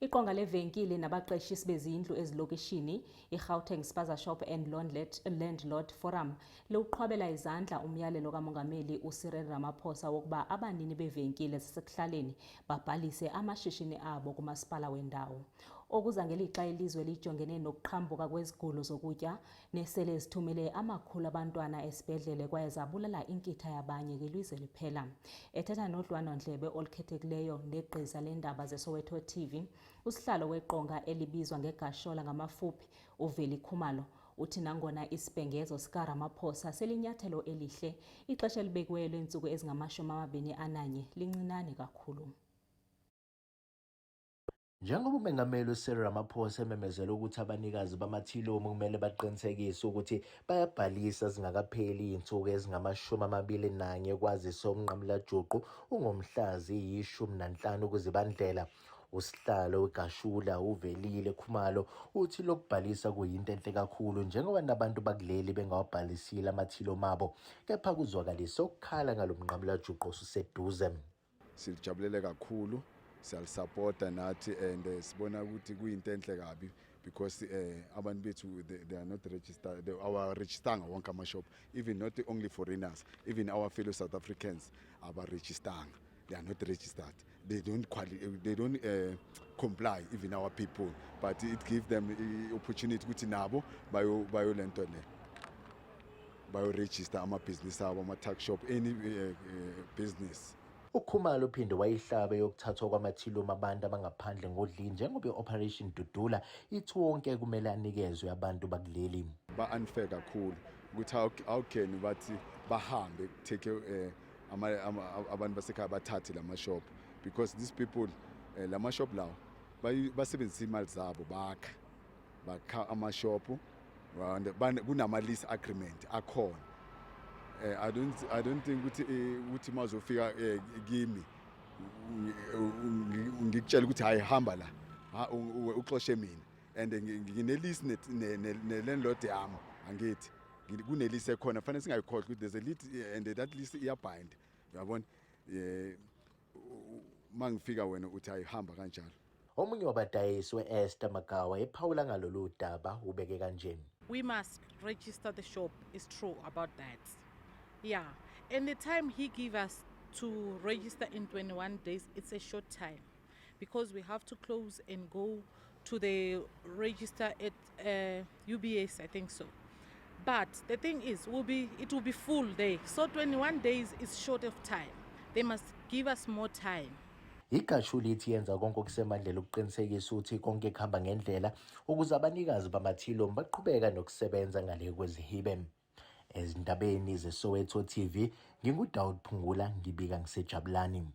Iqonga levenkile nabaqeshisi bezindlu ezilokishini, iGauteng Spaza Shop and Landlord Forum, liwuqhwabela izandla umyalelo kaMongameli uCyril Ramaphosa wokuba abanini bevenkile zasekuhlaleni babhalise amashishini abo kumasipala wendawo. Okuza ngelixa ilizwe lijongene nokuqhambuka kwezigulo zokutya nesele zithumele amakhulu abantwana esibhedlele kwaye zabulala inkitha yabanye ngelizwe liphela. Ethetha nodliwano-ndlebe olukhethekileyo negqiza leendaba zeSoweto TV, usihlalo weqonga elibizwa ngeGashola ngamafuphi, uVeli Khumalo, uthi nangona isibhengezo sikaRamaphosa selinyathelo elihle, ixesha elibekiweyo leentsuku ezingama-21 lincinane kakhulu. Njengoba uMengameli uCyril Ramaphosa ememezela ukuthi abanikazi bamathilomu kumele baqinisekise ukuthi bayabhalisa zingakapheli iy'nsuku ezingama-21 kwazisa umnqamulajuqu ungomhla ziyi-15 kuZibandlela. Usihlalo weGashula uVelile Khumalo uthi lokubhalisa kuyinto enhle kakhulu njengoba nabantu bakuleli bengawabhalisile amathilomu abo, kepha kuzwakalisa ukukhala ngalo mnqamulajuqu osuseduze. Silijabulele kakhulu, siyalisupporta nathi and sibona ukuthi kuyinto enhle kabi because abantu bethu they are not registered, our registeranga wonke ama-shop, even not only foreigners, even our fellow South Africans aba-registeranga, they are not registered, they don't comply, even our people, but it gives them the opportunity ukuthi nabo bayolento le bayo-register ama-business abo, ama-tuck shop, any business. UKhumalo uphinde wayihlaba yokuthathwa kwamathilomu abantu abangaphandle ngodlini njengoba i-Operation Dudula ithi wonke kumele anikezwe abantu bakuleli. Ba-unfair kakhulu ukuthi how can bathi bahambe take abantu basekhaya bathathe lama-shop, because these people lama-shop lawo basebenzisa imali zabo bakha ama-shop, kunama-lease agreement akhona. I don't think ukuthi mazofika kimi ngikutshela ukuthi hayi hamba la uxoshe mina and nginelisi ne-landlord yami, angithi kunelisi ekhona fanele singayikhohlwa ukuthi there's a lease and that lease iyabind, uyabona. Mangifika wena uthi hayi hamba kanjalo. Omunye wabadayisi we-Esther Magawa ephawula ngalolu daba ubeke kanje. We must register the shop, is true about that. Yeah, and the time he give us to register in 21 days, it's a short time because we have to close and go to the register at UBS, I think so. But the thing is, it will be full day, so 21 days is short of time. They must give us more time. IGashula ithi yenza konke okusemandleni ukuqinisekisa ukuthi konke kuhamba ngendlela ukuze abanikazi bamathilomu baqhubeka nokusebenza ngale kwezihibe. Ezindabeni zeSoweto TV, nginguDaud Phungula ngibika ngisejabulani.